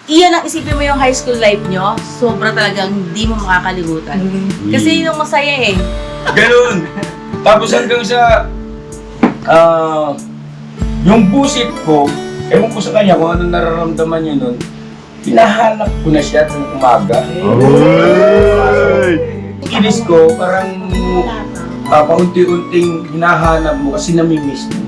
iyan ang isipin mo yung high school life nyo, sobra talagang hindi mo makakalimutan. Kasi yun yung masaya eh. Ganun. Tapos hanggang sa, yung busit ko, ewan ko sa kanya kung anong nararamdaman niya nun, hinahanap ko na siya ng umaga. Inis ko, parang paunti-unting hinahanap mo kasi namimiss mo.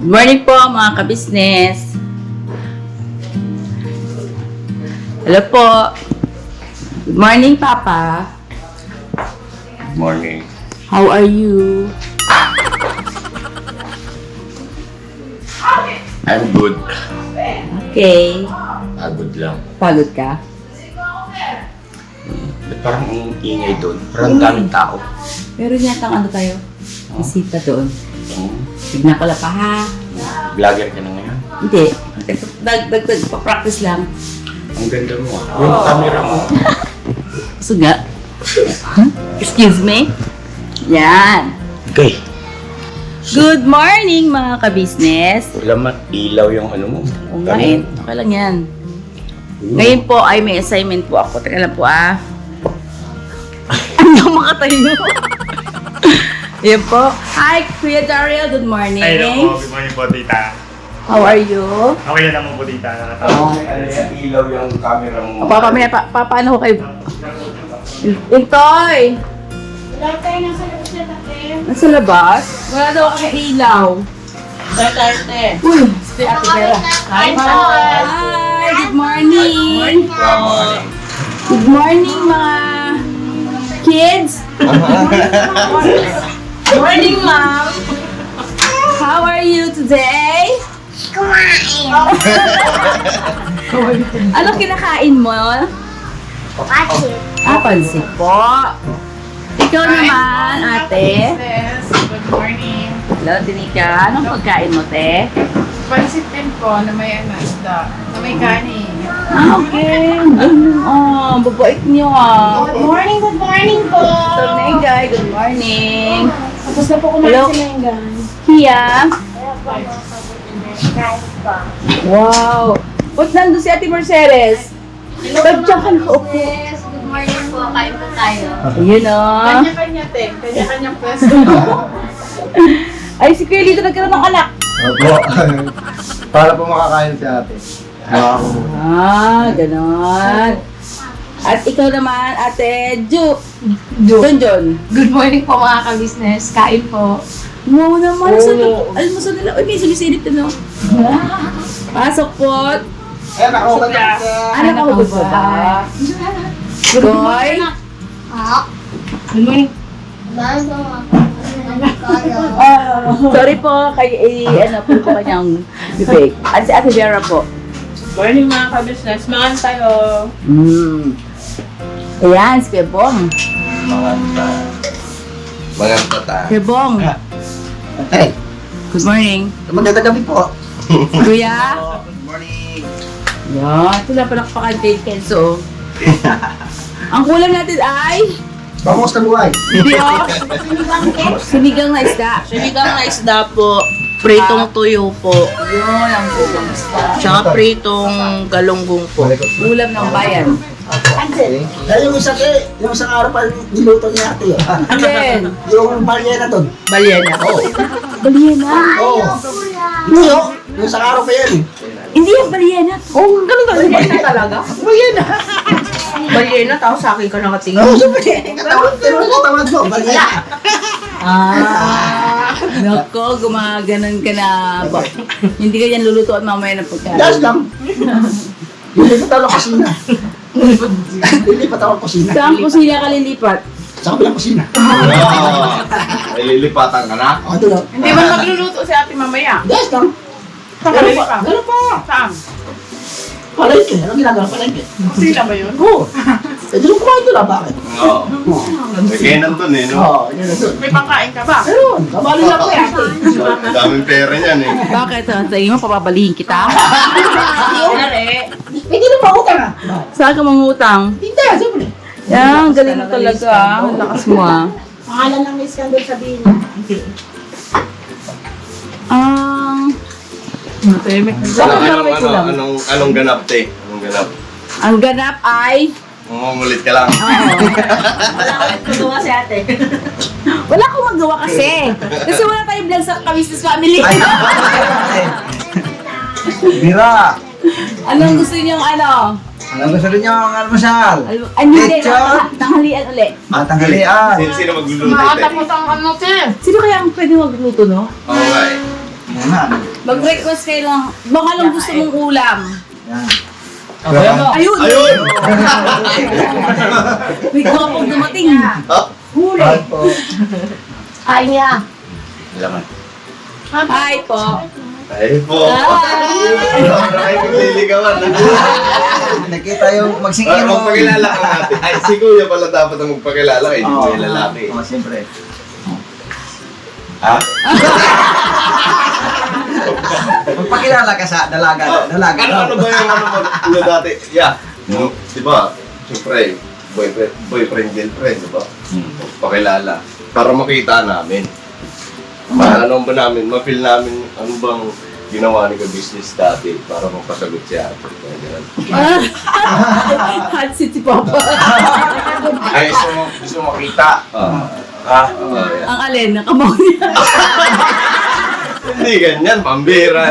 Good morning po mga ka-business. Hello po. Good morning, Papa. Good morning. How are you? I'm good. Okay. Pagod lang. Pagod ka? Ba't parang ang ingay doon? Parang daming tao. Meron yata ano tayo? Bisita doon. Tignan ko lang pa ha. Vlogger ka na ngayon? Hindi. Pa-practice lang. Ang ganda mo ah. Yung camera mo. So nga. Excuse me? Yan. Okay. Good morning mga ka-business. Wala man, ilaw yung ano mo. Kumain. Okay lang yan. Ngayon po ay may assignment po ako. Teka lang po ah. Ano makatayo? Yan po. Hi, Kuya Daryl. Good morning. Hello po, good morning po, tita. How are you? Okay na naman po, tita. Nakatawa. Ano yan, ilaw yung camera mo. Paano ko kayo? Intoy! Wala tayo nasa labas na tayo. Nasa labas? Wala daw kami ilaw. Uy, si Ate Vera. Hi, Hi, good morning. Good morning mga kids. Morning, Mom. How are you today? Kumain. Ano kinakain mo? Pasit. Pansit po. Ikaw naman, ate. Good morning. Hello, Tinika. Anong pagkain mo, te? Pansit din po na may isda, na may kanin. Okay. Babait niyo ah. Good morning po. So, Megay, good morning. Tapos na po kumain Hello. si Mengan. Kia. Kain pa. Wow. Ba't nandun si Ate Mercedes? Ba't siya ka nakaupo? Yes, good morning po. Kain po tayo. Ayun ah. Kanya-kanya, te. Kanya-kanyang pwesto. Ay, si Kuya Lito nagkaroon ng anak. Opo. Para po makakain si ate. Ganon. At ikaw naman, Ate John. Good morning po mga ka-business. Kain po. Wow naman. Almusal nila. Uy, may sumisilip na no. Pasok po. Eh, nakaugat ako. Anak ako ba ba? Goy? Good morning. Sorry po, ano po po kanyang bibig. At si Ate Vera po. Morning mga ka-business. Maan tayo. Ayan, si Kuya Bong. Maganda ta. Kuya Bong, Hey, good morning. maganda gabi po. Kuya? Good morning. Yan, ito na palakpakan kay Kenzo. Ang kulang natin ay Vamos na buhay. sinigang na isda. Sinigang na isda po, pritong tuyo po, Yun, ang kulang isda. tsaka pritong galunggong po. Ulam ng bayan. Yung isang araw pa niluto niya ate. Alin? Yung balyena doon. Balyena po. Balyena. Oo. Yung isang araw pa yan. Hindi yan balyena. Oh, ganun balyena talaga? Balyena. Balyena, tapos sa akin ka nakatingin. Oo, sabi. Katawad mo, balyena. Nako, gumaganon ka na. Hindi ka yan lulutuan mamaya ng pagkain. Das lang. Lilipat ako ng kusina. Lilipat ako ng kusina. Saan kusina ka lilipat? Sa kabilang kusina. Nililipatan ka na? Oo, doon. Hindi man magluluto si ate mamaya. Das lang. Pakalili pa. Ganun pa. Saan? Palengke. Anong ginagawa palengke? Sila ba yun? Oo. Eh, doon kumain doon lang. Bakit? Oo. Kaya nandun eh, no? Oo, yun na doon. May pangkain ka ba? Ayun, kabali lang ko yan. Daming pera niyan eh. Bakit? Sa iyo mo, papabalihin kita? Saan ka mangutang? Hindi, siyempre. Yan, galing mo talaga. Ang lakas mo ah. Pangalan ng iskandal sabihin niya. Anong ganap, te? Anong ganap? Ang ganap ay... Mangungulit ka lang. Magawa si ate. Wala akong magawa kasi. Kasi wala tayong vlog sa Kamistis Family. Bira! Anong gusto niyong ano? Ano gusto rin niyo ang almusal? Hindi, Lechon? tanghalian ulit. At tanghalian. Sino magluluto, te? Makatapos ang ano, te. Sino kaya ang pwede magluto, no? Oo nga eh. Yan na. Mag-request kayo lang. Baka anong gusto mong ulam? Yan. Ayun! Ayun! May kapag dumating. Huli. Po. Ay niya. Laman. Hi po. Ay po. Hi! Sobra kayo magliligawan. Nakita yung Para magsingin mo. magpakilala ka natin. Ay, si Kuya pala dapat ang magpakilala kay hindi ko yung lalaki. Oo, siyempre. Ha? Magpakilala ka sa dalaga. Dalaga. Ano ba yung ano dati? Yeah. No, di ba? Siyempre, boyfriend, girlfriend, di ba? Pakilala. Para makita namin. Ano ba namin, ma-feel namin ano bang ginawa ni ka-business dati para mapasagot siya. Hot seat si Papa. Ay, gusto mo makita. Ha? Ang alin, nakamaw niya. Hindi ganyan, pambira.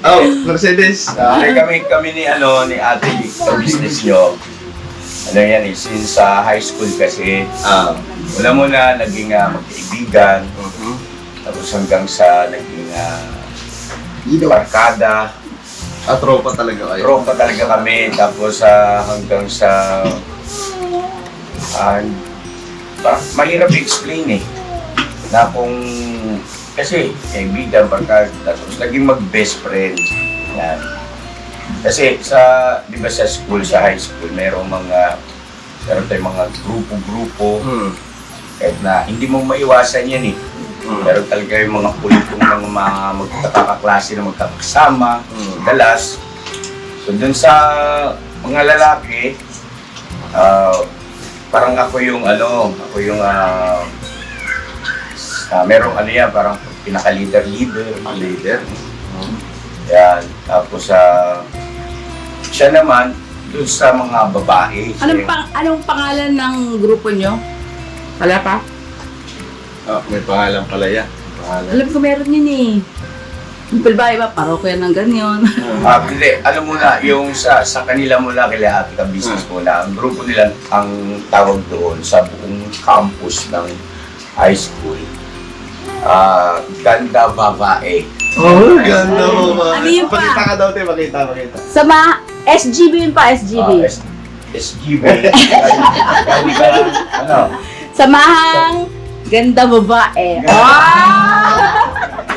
Oh, Mercedes. Ay, kami ni ate sa business nyo. Ano yan eh, since high school kasi, wala mo na naging magkaibigan, tapos hanggang sa naging barkada, Tropa talaga kayo. tropa talaga kami, tapos hanggang sa, parang mahirap i-explain eh, na kung, kasi kaibigan, barkada, tapos naging mag-best friend, yan. Kasi di ba sa school, sa high school, meron tayong mga grupo-grupo, kahit na hindi mo maiwasan yan eh. Meron talaga yung mga pulitong ng mga magkakaklase na magkakasama, dalas. So dun sa mga lalaki, parang ako yung merong parang pinaka-leader. Yan, tapos siya naman, dun sa mga babae. Anong pangalan ng grupo nyo? Wala pa? May pangalan pala yan. Alam ko meron yun eh. Yung babae ba, parokya ng ganyan. Hindi, alam mo na, yung sa kanila muna, kila ate ka business muna, ang grupo nila, ang tawag doon sa buong campus ng high school, Ganda Babae. Oh, ganda mo ba? Ano yun pa? Pakita ka daw, te. Pakita. Sa SGB yun pa, SGB. SGB. Gani ka, Samahang Ganda Babae.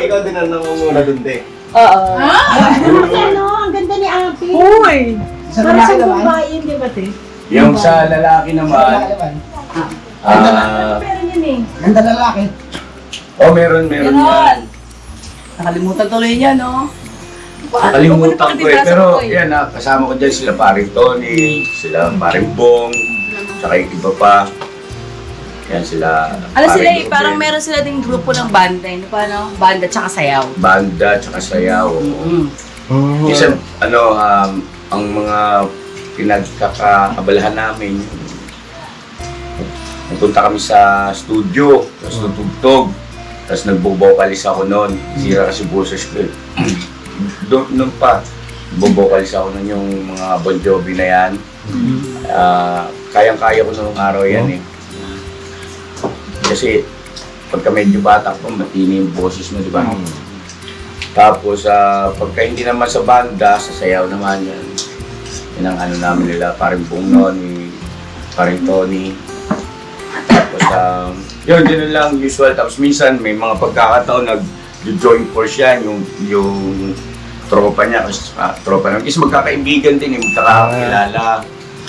Ikaw din ang nangunguna dun, te. Oo. Ang ganda ni Ate. Uy! Sa lalaki naman. Yun, di ba, te? Yung sa lalaki naman, Meron yun eh. Ganda lalaki. meron Ganon. yan. Nakalimutan tuloy niya, no? Nakalimutan ko eh. Pero yan, kasama ko dyan sila paring Tony, sila paring Bong, tsaka yung iba pa. Yan sila. Ano sila eh, paring parang Ruben. meron sila ding grupo ng banda. Ano pa, no? Banda tsaka sayaw. Banda, tsaka sayaw. Kasi ang mga pinagkakaabalahan namin, pupunta kami sa studio, tapos tutugtog, tapos nagbo-vocalis ako noon. Sira kasi boses ko eh. Noon pa, nagbo-vocalis ako noon yung mga Bon Jovi na yan. Kayang-kaya ko noong araw yan eh. Kasi pagka medyo bata ko, matini yung boses mo, di ba? Tapos pagka hindi naman sa banda, sa sayaw naman yan. Yan ang namin nila, paring Bong noon, paring Tony. Tapos yun, yun lang usual. Tapos minsan may mga pagkakataon nag-join force yan, yung tropa niya. Tropa naman. Kasi magkakaibigan din, magkakakilala.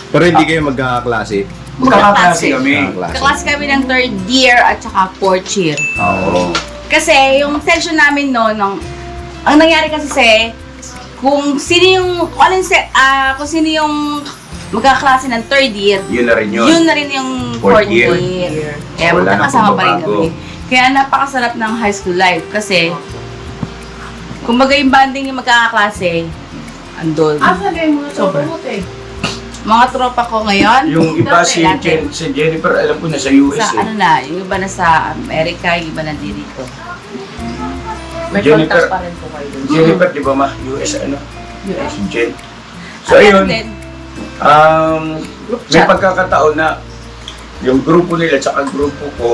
Pero hindi kayo magkakaklase. Magkakaklase kami. Kaklase kami ng 3rd year at saka 4th year. Oo. Kasi yung section namin noon, ang nangyari kasi kung sino yung magkaklase ng third year, Yun na rin yun. yun na rin yung Fourth fourth year. year. Kaya Wala na magkakasama pa rin pagbabago. kami. Kaya napakasarap ng high school life kasi kumbaga yung banding yung magkakaklase, andun. Asa na yung mga tropa eh? Mga tropa ko ngayon, Yung iba si, dati. si Jennifer, alam ko na sa US sa ano na, yung iba na sa Amerika, yung iba na dito. May Jennifer. contact pa rin po kayo dun. Jennifer, di ba ma? US ano? US. Si Jen. So At ayun, meron din, group may chat. pagkakataon na yung grupo nila at grupo ko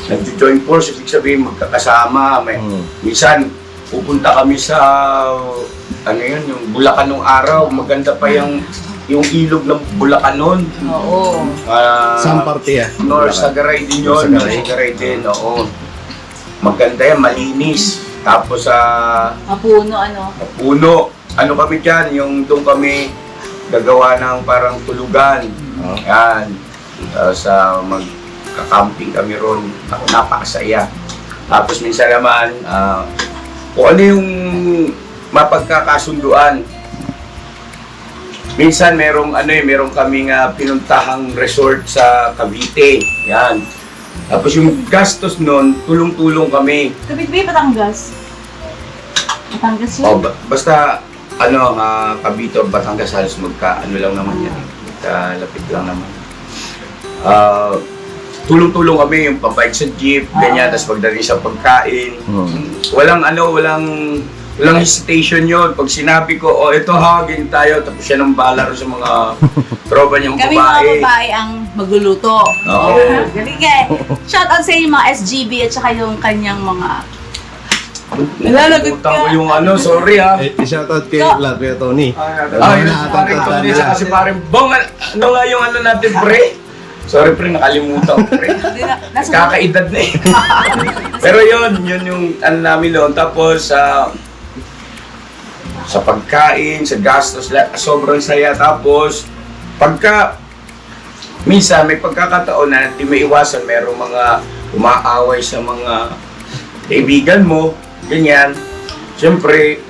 nag-join force, ibig sabihin magkakasama. Minsan, pupunta kami sa, ano yun, yung Bulacan nung araw. Maganda pa yung ilog ng Bulacan nun. Oo. Saan parte ah? North Sagaray din yun. North North Sagaray. Sagaray din, oo. Maganda yan, malinis. Tapos sa Mapuno, ano. puno, ano kami dyan, yung doon kami gagawa ng parang tulugan. Yan. Sa magka-camping kami ron. Ako, napakasaya. Tapos minsan naman, kung ano yung mapagkakasunduan. Minsan merong kaming pinuntahang resort sa Cavite. Yan. Tapos yung gastos nun, tulong-tulong kami. Kapit ba yung Batangas? Batangas yun? Basta Cavite o Batangas halos ano lang naman yan. Lapit lang naman. Tulong-tulong kami yung pabike sa jeep, ganyan, tapos pagdating sa pagkain. Walang hesitation yun. Pag sinabi ko, ito ha, ganyan tayo, tapos siya nang bahala rin sa mga tropa niyang Kami babae. mga babae ang magluluto. Oo. Galing eh. Shout out sa inyo mga SGB at saka yung kanyang mga... Nalalagot Nakalimutan ko ka. yung sorry ha. I-shoutout kay So- Kuya Tony. Ay, parang Tony, saka si parang Bong, ano nga yung natin, pre? Sorry, pre, nakalimutan ko, pre. Nasa Kakaedad na eh. Pero yun yung namin noon. Tapos, sa pagkain, sa gastos, sobrang saya. Tapos, minsan may pagkakataon na hindi may iwasan, merong mga umaaway sa mga kaibigan mo, ganyan. Siyempre,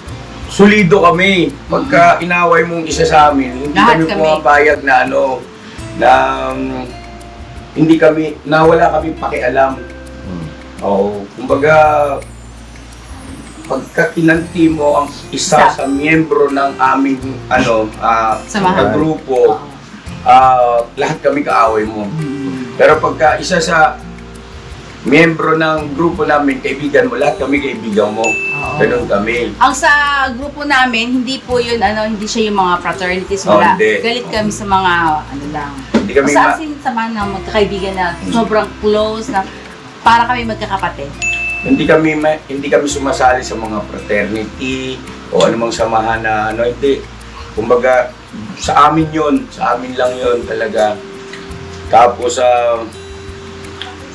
solido kami. Pagka inaway mong isa sa amin, hindi Lahat kami kami. pumapayag na wala kami pakialam. Oo, kumbaga, pagka kinanti mo ang isa sa miyembro ng aming Samahan. grupo, lahat kami kaaway mo. Pero pagka isa sa miyembro ng grupo namin, kaibigan mo, lahat kami kaibigan mo. Ganun kami. Ang sa grupo namin, hindi po yun, hindi siya yung mga fraternities, wala. hindi. Galit kami sa mga, lang. Hindi kami Basta asin sama ng magkakaibigan na sobrang close na para kami magkakapatid. hindi kami sumasali sa mga fraternity o anumang samahan na hindi. Kumbaga, sa amin lang yun talaga. Tapos,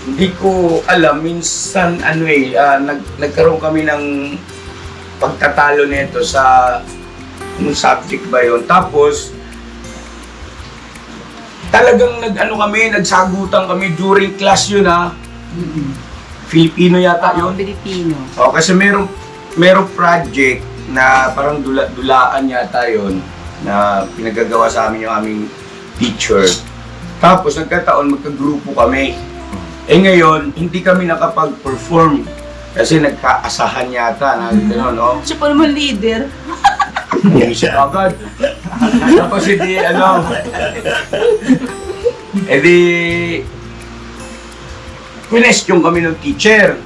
hindi ko alam, minsan nagkaroon kami ng pagtatalo nito sa anong subject ba yun. Tapos, talagang nagsagutan kami during class yun ha. Filipino yata yun. Pilipino. Kasi merong project na parang dulaan yata yun na pinagagawa sa amin yung aming teacher. Tapos nagkataon magkagrupo kami. Ngayon, hindi kami nakapag-perform kasi nagkaasahan yata na gano'n, no? Siya pa naman leader. Hindi siya agad. Tapos question kami ng teacher.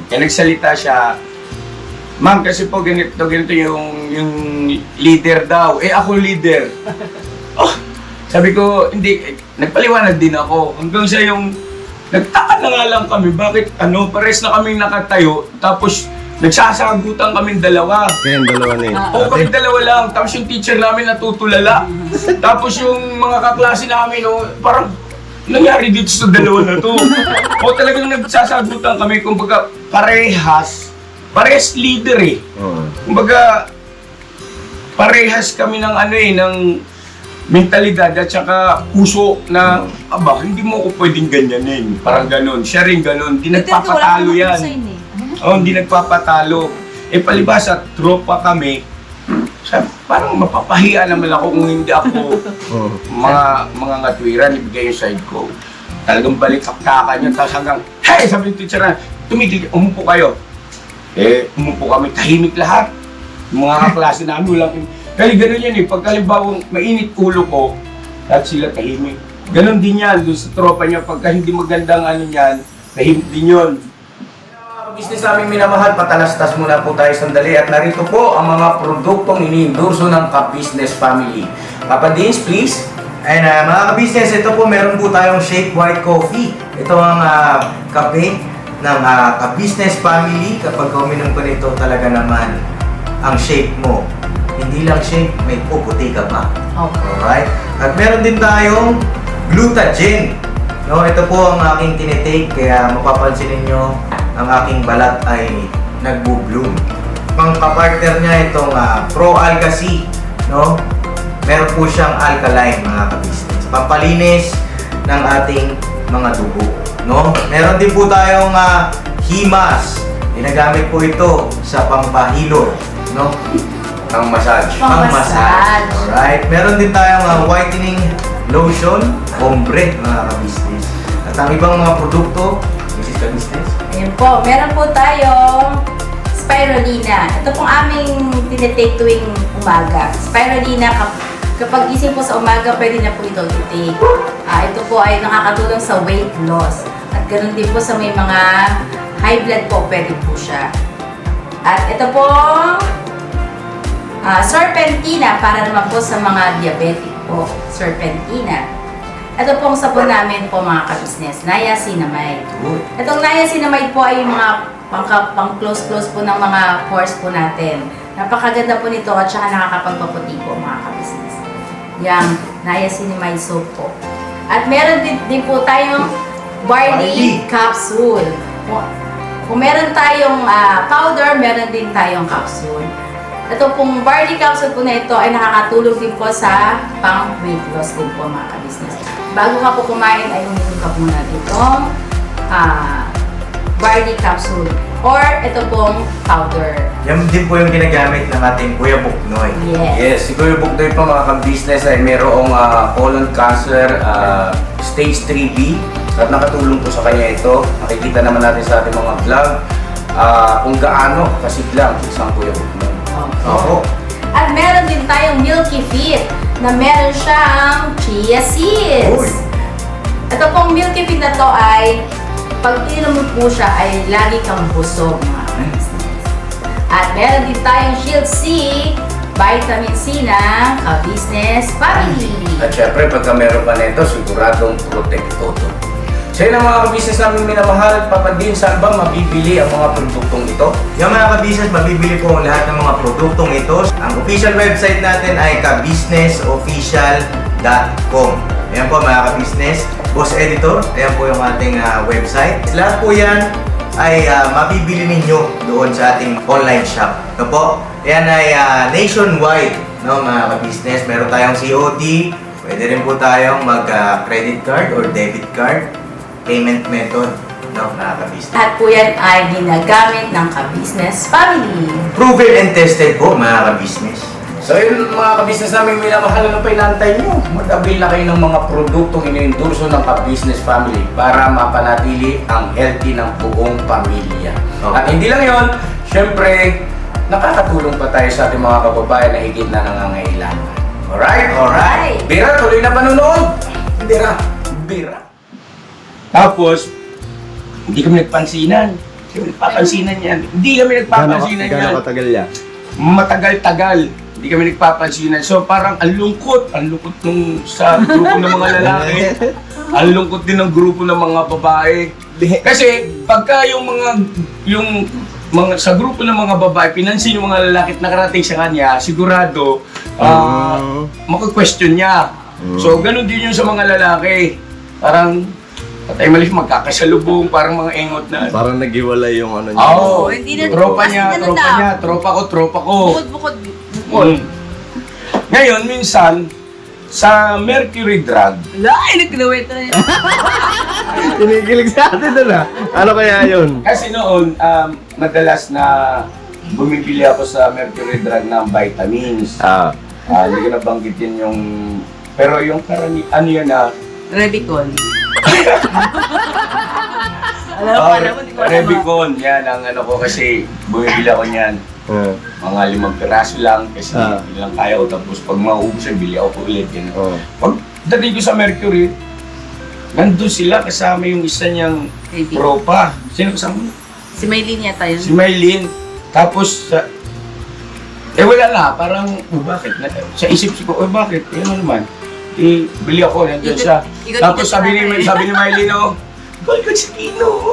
Kaya nagsalita siya, ma'am, kasi po ganito yung leader daw. Ako leader. Sabi ko, hindi, nagpaliwanag din ako. Hanggang sa yung, nagtaka na nga lang kami, bakit pares na kaming nakatayo, tapos nagsasagutan kaming dalawa. Kayong dalawa na yun. Kami dalawa lang, tapos yung teacher namin natutulala. Tapos yung mga kaklase namin, parang, nangyari dito sa dalawa na to. Talagang nagsasagutan kami, kumbaga parehas leader eh. Kumbaga, parehas kami ng ng mentalidad at saka puso na, hindi mo ako pwedeng ganyanin. Parang ganun. Siya rin ganun. Hindi nagpapatalo yan. Hindi nagpapatalo. Palibasa, tropa kami. Sabi, parang mapapahiya naman ako kung hindi ako mga ngatwiran, ibigay yung side ko. Talagang balik-aktakan niya, tapos hanggang, hey! Sabi ng teacher na, tumigil, umupo kayo. Umupo kami, tahimik lahat. Yung mga kaklase namin, walang... Kaya gano'n yan pagkalimbawang mainit ulo ko, at sila tahimik. Ganon din yan, doon sa tropa niya, pagka hindi magandang ano niyan, tahimik din yun. Business namin minamahal, patalastas muna po tayo sandali at narito po ang mga produktong iniendorso ng Ka-Business Family. Papa Dins, please. And mga ka-business, ito po meron po tayong Shake White Coffee. Ito ang kape ng Ka-Business Family. Kapag uminom ko nito talaga naman ang shake mo. Hindi lang shake, may puputi ka pa. Alright? At meron din tayong Glutagen. No, ito po ang aking tinitake kaya mapapansin ninyo ang aking balat ay nagbo-bloom. Pang-partner niya itong Pro Alga C, no? Meron po siyang alkaline mga ka-business. Pampalinis ng ating mga dugo, no? Meron din po tayong Himas. Ginagamit po ito sa pampahilot, no? Pang-massage. Pang-massage. Alright. Meron din tayong whitening lotion, ombre mga ka-business. At ang ibang mga produkto, Mrs. Ka-business. Ayan po, meron po tayong spirulina. Ito pong aming tinitake tuwing umaga. Spirulina, kapag gising po sa umaga, pwede na po ito i-take. Ito po ay nakakatulong sa weight loss. At ganoon din po sa may mga high blood po, pwede po siya. At ito pong Serpentina, para naman po sa mga diabetic po. Serpentina. Ito pong sabon namin po mga ka-business, niacinamide. Itong niacinamide po ay yung mga pang-close po ng mga pores po natin. Napakaganda po nito at saka nakakapagpaputi po mga ka-business. Yung niacinamide soap po. At meron din po tayong barley capsule. Kung meron tayong powder, meron din tayong capsule. Ito pong barley capsule po na ito ay nakakatulong din po sa pang-weight loss din po mga ka-business. Bago ka po kumain ay uminom ka muna itong barley capsule or ito pong powder. Yan din po yung ginagamit ng ating Kuya Buknoy. Yes, si Kuya Buknoy po mga ka-business ay mayroong colon cancer stage 3B at nakatulong po sa kanya ito. Nakikita naman natin sa ating mga vlog kung gaano kasiglang isang Kuya Buknoy. Opo. At meron din tayong Milky Fit na meron siyang chia seeds. Uy. Ito pong Milky Fit na to ay pag ininom mo po siya ay lagi kang busog mga ka-business. At meron din tayong Shield C, vitamin C ng Ka-Business Family. At syempre, pagka meron pa nito, siguradong protekto to. So yun ang mga ka-business namin minamahal. Papa Din, saan ba mabibili ang mga produktong ito? Yung mga ka-business, mabibili po ang lahat ng mga produktong ito. Ang official website natin ay kabusinessofficial.com. Ayan po mga ka-business. Boss Editor, ayan po yung ating website. Lahat po yan ay mabibili ninyo doon sa ating online shop. No po? Ayan ay nationwide, no, mga ka-business. Meron tayong COD. Pwede rin po tayong mag-credit card or debit card payment method, no, mga ka-business. At po yan ay ginagamit ng Ka-Business Family. Proven and tested po, mga ka-business. So yun mga ka-business namin minamahal, ano pa inaantay nyo? Mag-avail na kayo ng mga produktong iniendorso ng Ka-Business Family para mapanatili ang healthy ng buong pamilya. Okay. At hindi lang yun, syempre, nakakatulong pa tayo sa ating mga kababayan na higit na nangangailangan. Alright? Alright. Bira, tuloy na panonood! Bira! Tapos, hindi kami nagpansinan. Hindi kami nagpapansinan yan. Hindi kami nagpapansinan yan. Gano'ng katagal yan? Matagal-tagal. Hindi kami nagpapansinan. So parang ang lungkot nung sa grupo ng mga lalaki. Ang lungkot din ng grupo ng mga babae. Kasi pagka yung mga sa grupo ng mga babae, pinansin yung mga lalaki at nakarating sa kanya, sigurado maka-question niya. So ganun din yung sa mga lalaki. Parang patay malis magkakasalubong, parang mga engot na. Parang naghiwalay yung ano niya. Oo, hindi na- tropa kasi niya, ganun tropa daw. niya, tropa ko. Bukod. Ngayon, minsan, sa Mercury Drug, Ay, nagkilawit na yun. Kinikilig sa atin doon ah. Ano kaya yun? kasi noon, madalas na bumibili ako sa Mercury Drug ng vitamins. Hindi ko nabanggitin yung... Pero yung ano yun Revicol. Alam mo, alam mo, di ko alam. Revicon, yan ang ano ko kasi bumibili ako niyan. Mga 5 piraso lang kasi hindi lang kaya ko. Tapos pag mauubos, bili ako po ulit. Yan. Pag dating ko sa Mercury, nandun sila kasama yung isa niyang Baby. tropa. Sino kasama mo? Si Maylene yata yun. Si Maylene. Tapos, wala na. Parang, bakit? Sa isip ko, bakit? Ano naman? Bili ako, nandun siya. Tapos sabi ni Maylene, Gold ka si Tino.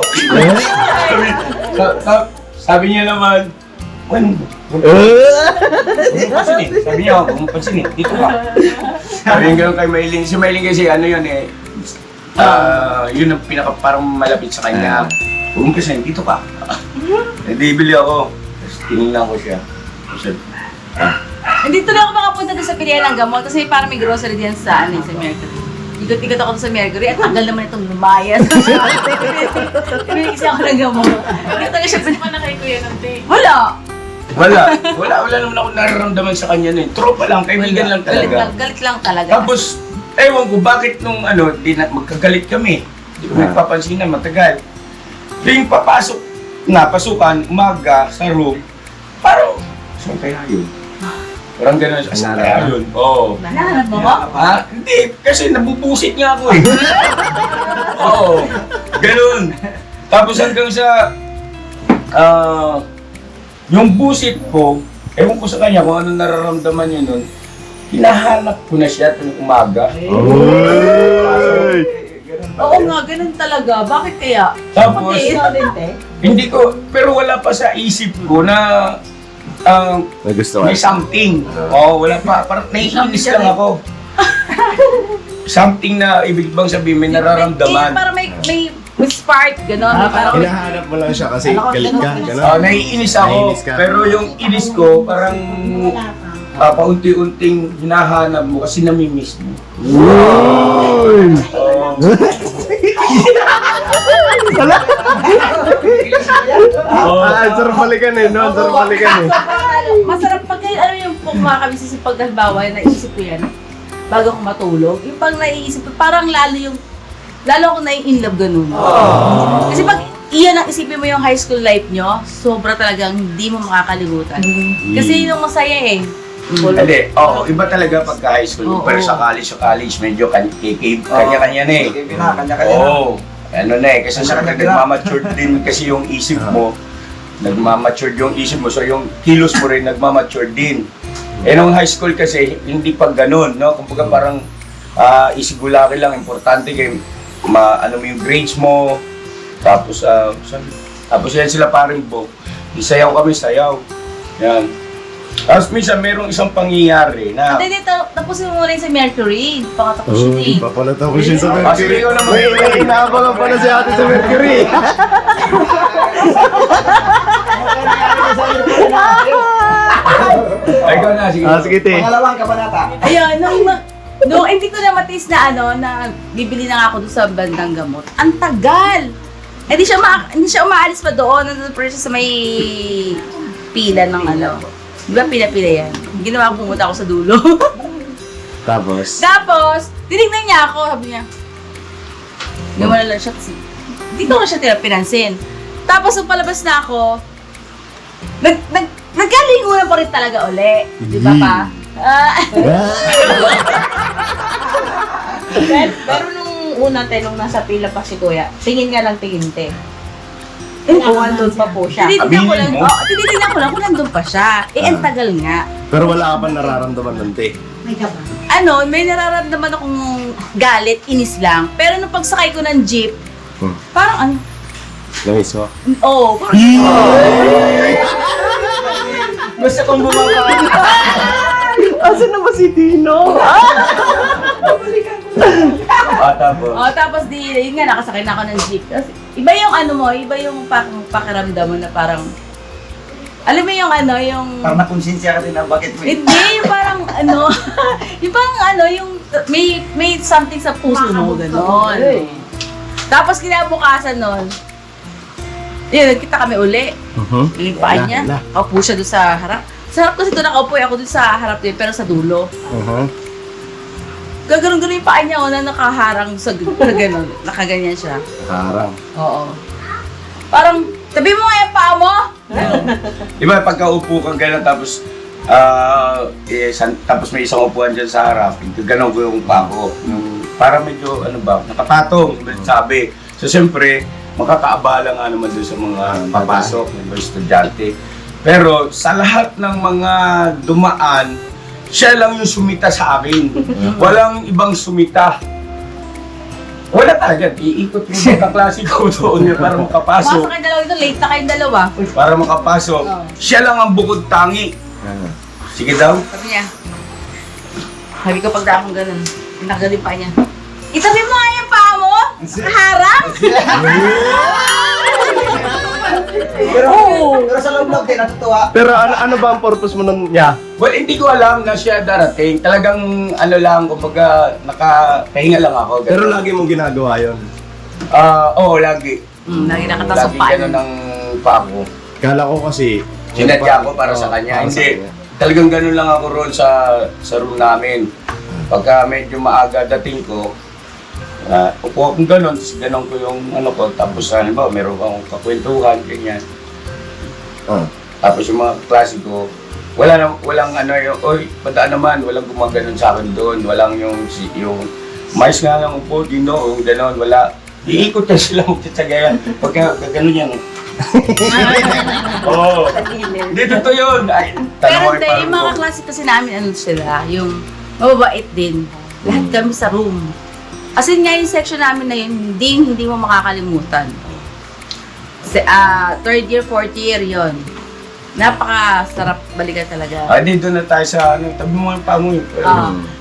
Sabi niya naman, sabi niya, huwag mo pansinin, dito ka. Sabi niya gano'n kay Maylene. Si Maylene kasi ano yun yun ang parang malapit sa kanya. Huwag mo pansinin, dito ka. Hindi bili ako. Tapos tinignan ko siya. Hindi tuloy ako makapunta doon sa pilihan ng gamot kasi parang may grocery diyan sa sa Mercury. Ikot-ikot ako doon sa Mercury at tagal naman itong lumayas. Pinigisi ako ng gamot. Hindi talaga siya Kasi pa na kay Kuya ng te. Wala Wala naman ako nararamdaman sa kanya nun. Tropa lang, kaibigan lang talaga. Galit lang talaga. Tapos, ewan ko, bakit nung magkagalit kami. Hindi ko nagpapansinan, matagal. Yung pasukan, umaga, sa room, parang, saan kaya yun? Parang gano'n, saan kaya yun? Oo. Nahanap mo ba? Hindi, kasi nabubusit nga ako eh. Oo, gano'n. Tapos hanggang sa, yung busit ko, ewan ko sa kanya kung anong nararamdaman niya nun, hinahanap ko na siya tuwing umaga. Oo nga, ganun talaga. Bakit kaya? Tapos, Pati, hindi ko, pero wala pa sa isip ko na may something. Oo, wala pa. Parang naiinis lang ako. Something na ibig bang sabihin, may nararamdaman. Parang may spark, gano'n. Parang Hinahanap mo lang siya kasi galit ka, gano'n. Naiinis ako. Naiinis ka. Pero yung inis ko, parang paunti-unting hinahanap mo kasi namimiss mo. Sarap balikan eh, no? Sarap balikan eh. masarap pag ano yung pong mga kabisnes yung pagdalbawa, naisip ko yan bago ako matulog. Yung pag naiisip ko, parang lalo ako na-in love ganun. Kasi pag iyan ang isipin mo yung high school life nyo, sobra talagang hindi mo makakalimutan. Kasi yung masaya eh. Hindi, iba talaga pagka high school. Pero sa college, medyo kanya-kanya na eh. Oo. Ano na eh, kasi sa nagmamature din kasi yung isip mo. Nagmamature yung isip mo, so yung kilos mo rin nagmamature din. Nung high school kasi, hindi pag ganun, no? Kumbaga parang isigulaki lang, importante kayo, ano mo yung grades mo, tapos yan sila paring bo. Isayaw kami, sayaw. Yan. Tapos minsan, merong isang pangyayari na... Hindi, tapusin mo rin sa Mercury. Pangatapos yun eh. Papalatapos yun sa Sige, Mercury. ikaw naman. May inaabangan pala si ate sa Mercury. Ay, ikaw na, sige. Sige, te. Pangalawang kabanata. Ayun, nung hindi ko na matis na na bibili na nga ako doon sa bandang gamot. Ang tagal! Hindi siya umaalis pa doon. Nandun pa rin siya sa may pila ng Di ba pila-pila yan? Ginawa ko, pumunta ako sa dulo. Tapos, tinignan niya ako. Sabi niya, gumana lang siya. Dito ko siya pinansin. Tapos, nung palabas na ako, nagkalingunan pa rin talaga uli. Di ba pa? Pero nung una nung nasa pila pa si Kuya, tingin nga lang tingin te. Kung andun pa po siya. Tinitignan ko lang, Aminin mo? tinitignan ko lang kung nandun pa siya. Ang tagal nga. Pero wala ka pa nararamdaman nun, te. May nararamdaman akong galit, inis lang. Pero nung pagsakay ko ng jeep, parang Namiss mo? parang, Gusto kong bumaba. Asan na ba si Tino? Tapos, tapos yun nga, nakasakay na ako ng jeep. Tapos, iba yung iba yung pakiramdam mo na parang, alam mo yung yung... Parang nakonsensya ka din na bakit mo. Hindi, yung parang yung parang yung may something sa puso mo, gano'n. Tapos kinabukasan nun, Yun, nagkita kami uli. Yung paa niya. Kaupo siya doon sa harap. Sa harap kasi doon nakaupo ako doon sa harap din, pero sa dulo. Gaganon-ganon yung paa niya, na nakaharang sa gano'n. Nakaganyan siya. Harang. Oo. Parang, tabi mo nga yung paa mo! Di ba, pagka-upo kang gano'n, tapos tapos may isang upuan dyan sa harap, gano'n ko yung paa ko. Para medyo, nakapatong, sabi. So, siyempre, makakaabala nga naman doon sa mga papasok, mga estudyante. Pero sa lahat ng mga dumaan, siya lang yung sumita sa akin. Walang ibang sumita. Wala talaga. Iikot yung mga kaklase ko doon para makapasok. Masa kayong dalawa ito, late na kayong dalawa. Para makapasok. Siya lang ang bukod tangi. Sige daw. Sabi niya. Sabi ko pagdaan kong ganun. Nakagalip pa niya. Itabi mo nga yung paa mo! Nakaharang! Pero sa loob lang din, natutuwa. Pero ano ba ang purpose mo nun niya? Well, hindi ko alam na siya darating. Talagang kumbaga nakapahinga lang ako. Pero lagi mong ginagawa yon. Oo, lagi. Lagi nakatasok Lagi paa ganun niya. ang paa ko. Kala ko kasi... Sinadya ko para sa kanya. para sa Hindi. kanya. Talagang ganun lang ako roon sa room namin. Pagka medyo maaga dating ko, upo akong ganun, tapos ganun ko yung ko, tapos halimbawa meron akong kakwentuhan, ganyan. Tapos yung mga klase ko, walang yung, oy, padaan naman, walang gumaganon sa akin doon, walang yung mais nga lang upo, yung gano'n, wala. Iikot na sila magtatagayan, pagka gano'n yan. Oo. Hindi, totoo yun. Ay, Pero tanong hindi, yung mga klase kasi namin, ano sila, yung mababait din. Lahat kami sa room. As in nga yung section namin na yun, hindi mo makakalimutan. Third year, fourth year yun. Napakasarap balikan talaga. Dito na tayo sa tabi mo ang pangoy.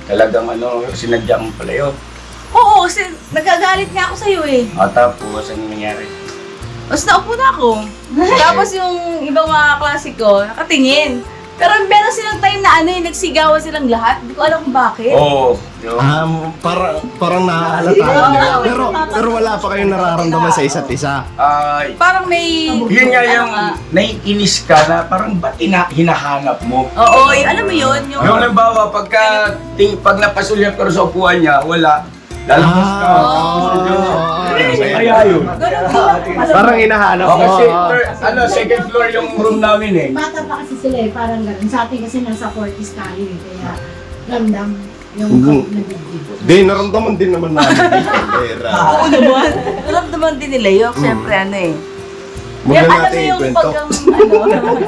Talagang sinadya mo pala yun. Oo, kasi nagagalit nga ako sa'yo eh. Tapos, ano nangyari? Tapos naupo na ako. Tapos yung ibang mga klase ko, nakatingin. Pero meron silang time na nagsigawan silang lahat. Hindi ko alam kung bakit. Oo. Parang nahahalata nila. Pero wala pa kayong nararamdaman sa isa't isa. Parang may... Yun nga yung naiinis ka na parang ba't hinahanap mo? Oo, alam mo yun. Yung Halimbawa, pag napasulyap ka sa upuan niya, wala. Lalabas ka. Kaya yun. Parang hinahanap mo. Kasi second floor yung room namin eh. Bata pa kasi sila parang gano'n. Sa atin kasi nasa 40s tayo kaya ramdam yung nagigibot. Di, naramdaman din naman namin. Pera. Oo naman. Naramdaman din nila yun. Siyempre Huwag na alam natin mo yung ikwento. pagkang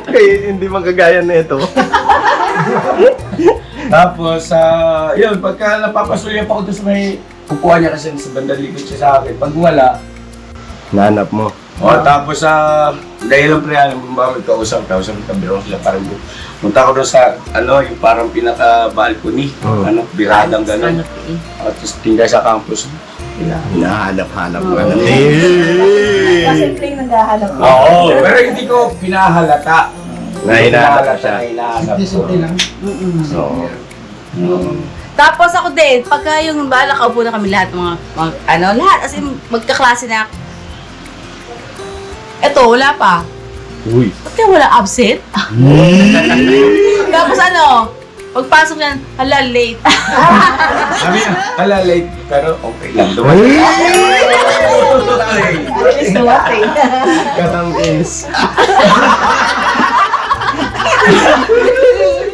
Kaya hindi magagaya na ito. Tapos, yun, pagka napapasulyap ako doon sa may upuan niya kasi sa bandang likod siya sa akin. Pag wala, Nahanap mo. tapos dahil lang pre, ba magkausap kabiro sila parang punta ko doon sa yung parang pinaka-balcony, biradang gano'n. Tapos tinggal sa campus. Hinahanap-hanap mo na. Kasi plain naghahanap. Oo, pero hindi ko pinahalata. Hinahanap siya. Hinahanap ko. lang. So, Tapos ako din, pagka yung nakaupo na kami lahat, lahat, as in, magkaklase na. Eto, wala pa. Uy. Ba't kaya wala absent? Tapos pagpasok niyan, late. sabi niya, late, pero okay lang. Dumating. Katangkis.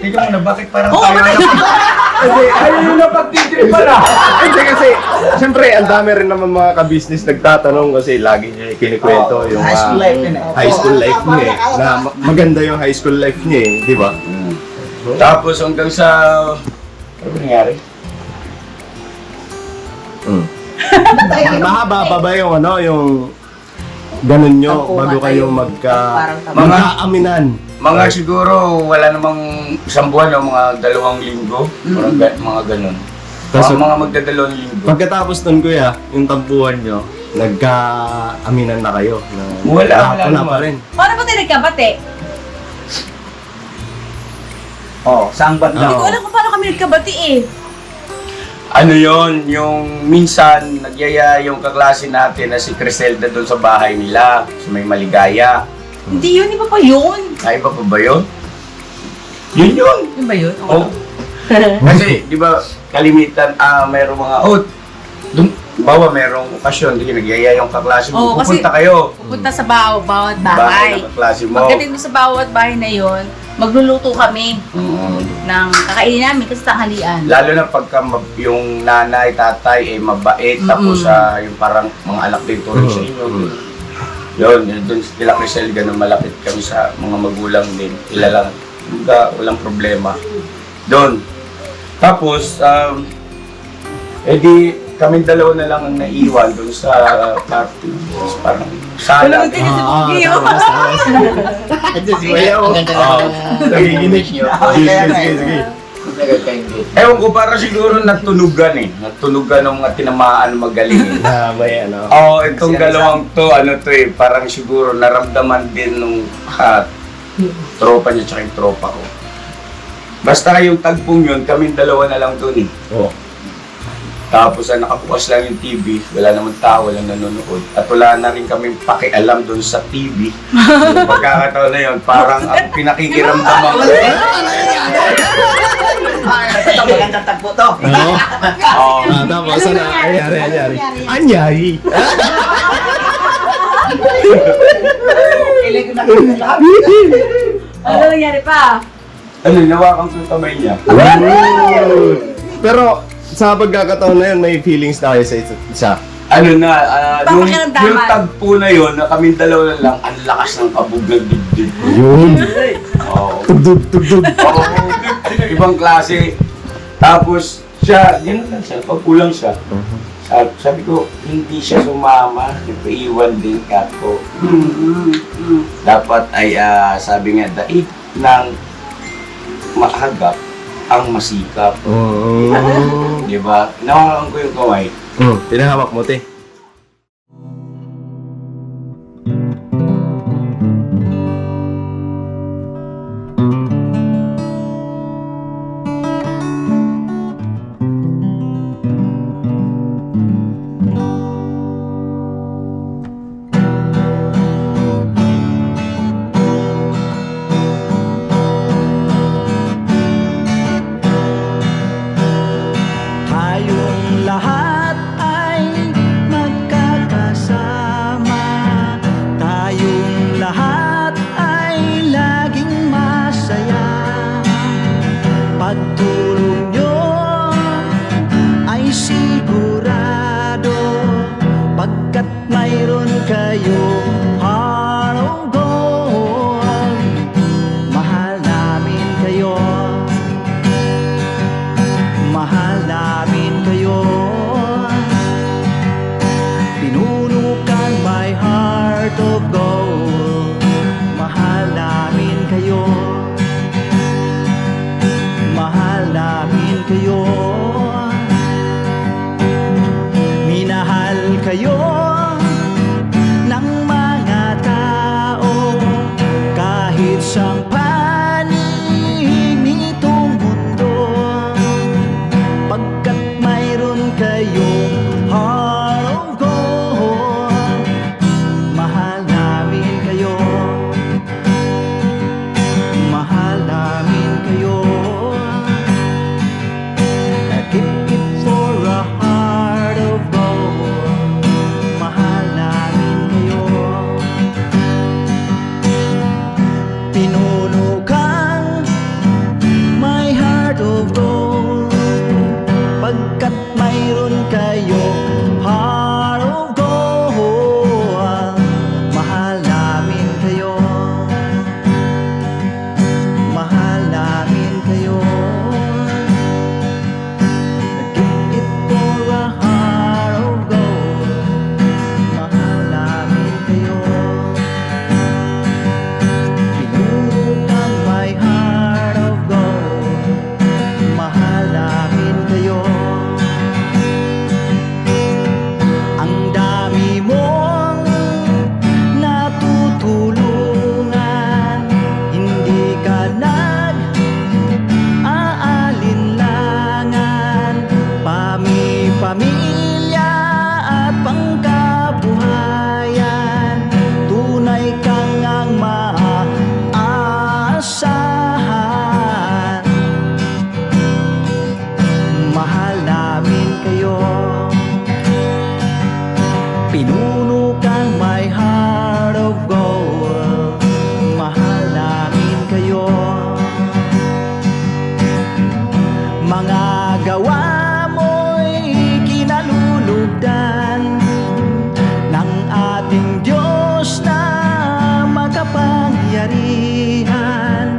Tingnan mo na, bakit parang tayo na? Kasi ayaw yung napagtitrip pala. Hindi kasi, siyempre, ang dami rin naman mga ka-business nagtatanong kasi lagi niya kinikwento yung High school life yun eh. high school life niya eh. Na maganda yung high school life niya eh, di ba? Tapos hanggang sa... Ano nangyari? Mahaba pa ba yung yung ganun nyo bago kayo magka-aminan? Mga siguro wala namang isang buwan o mga 2 linggo. Mga ganun. Tapos mga magdadalawang linggo. Pagkatapos nun kuya, yung tampuhan nyo, nagka-aminan na kayo? Wala pa naman. rin. Paano ba tayo nagkabate? Saang banda? Hindi ko alam kung paano kami nagkabati eh. Ano yon, yung minsan nagyaya yung kaklase natin na si Criselda doon sa bahay nila, sa may Maligaya. Hindi yun, iba pa yun. Ay, iba pa ba yun? Yun yun! Yun ba yun? Oh. Kasi, di ba, kalimitan, mayroong mga, bawa mayroong okasyon, di nagyaya yung kaklase mo, Oo, kasi- pupunta kayo. Pupunta sa bawat Bahay bahay. ng kaklase mo. Pagdating mo sa bawat bahay na yun, magluluto kami ng kakainin namin kasi tanghalian. Lalo na pagka yung nanay, tatay ay mabait, tapos yung parang mga anak din tuloy sa inyo. Yun, doon kila Crisel, ganun malapit kami sa mga magulang din. Ila lang, walang problema. Doon. Tapos, edi kami dalawa na lang ang naiwan doon sa party. Parang sala. Walang tinis si Pogi, oh. Andiyan si Kuya, oh. Nagiginig niyo. Sige. Ewan ko, parang siguro natunugan eh. Natunugan ng mga tinamaan magaling eh. May ano. Oo, itong dalawang to, parang siguro naramdaman din nung tropa niya tsaka yung tropa ko. Basta yung tagpong yun, kaming dalawa na lang dun eh. Oo. Tapos nakabukas lang yung TV, wala namang tao, walang nanonood. At wala na rin kaming pakialam dun sa TV. Yung pagkakataon na yun, parang ang pinakikiramdaman ko. Ito, magandang tagpo to. Oo. Tapos ano, anyari. Anyari. Kailan ko nakita lahat. Ano nangyari pa? Ano, nawakan ko yung kamay niya. Pero sa pagkakataon na yun, may feelings na kayo sa isa't isa. Ano na, yung Papakiramdaman. tagpo na yun, na kaming dalawa na lang, ang lakas ng kabog ng dibdib ko. Yun. Oo. Tugdug. Oo, ibang klase. Tapos, siya, gano'n lang siya, pagkulang siya. Sabi ko, hindi siya sumama, nagpaiwan din ako. Dapat ay, sabi nga, daig ng mahagap ang masikap. Di ba? Nawakan ko yung kamay. Pinahawak mo, te. Tayong lahat ay magkakasama. Tayong lahat ay laging masaya. Pagtulong nyo ay sigurado, pagkat mayroon kayong heart of gold. Mahal namin kayo. Mahal namin kayo. Pinunukan my heart of gold. Mahal namin kayo. Mahal namin kayo. Minahal kayo ng mga tao kahit sang panig nitong mundo, pagkat mayroon kayong heart of gold. Mahal namin kayo. Mahal namin kayo. I give it for a heart of gold. ginagawa mo'y kinalulugdan ng ating Diyos na makapangyarihan.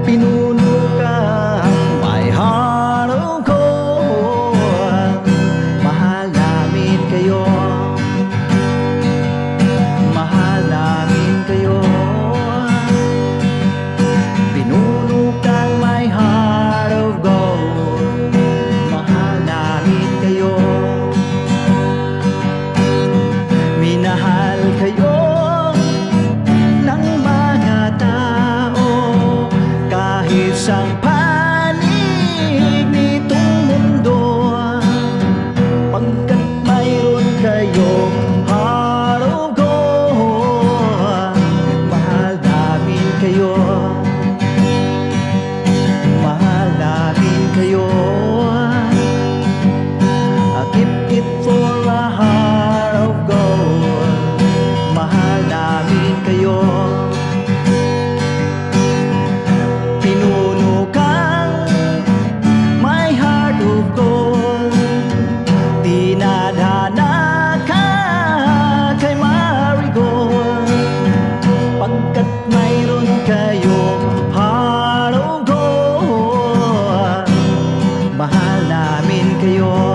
Pinuno kang my heart of gold. Mahal namin kayo, mahal namin kayo. Pinuno kang my heart of gold. Mahal namin kayo, minahal kayo ng mga tao kahit sang panig nitong mundo, pagkat mayroon kayong heart of gold. Mahal namin kayo, mahal namin kayo. I keep it for a heart of gold. Mahal namin kayo. Pinuno kang my heart of gold. Dinadhana ka kay Marigold, pagkat mayroon kayong heart of gold. Mahal namin kayo.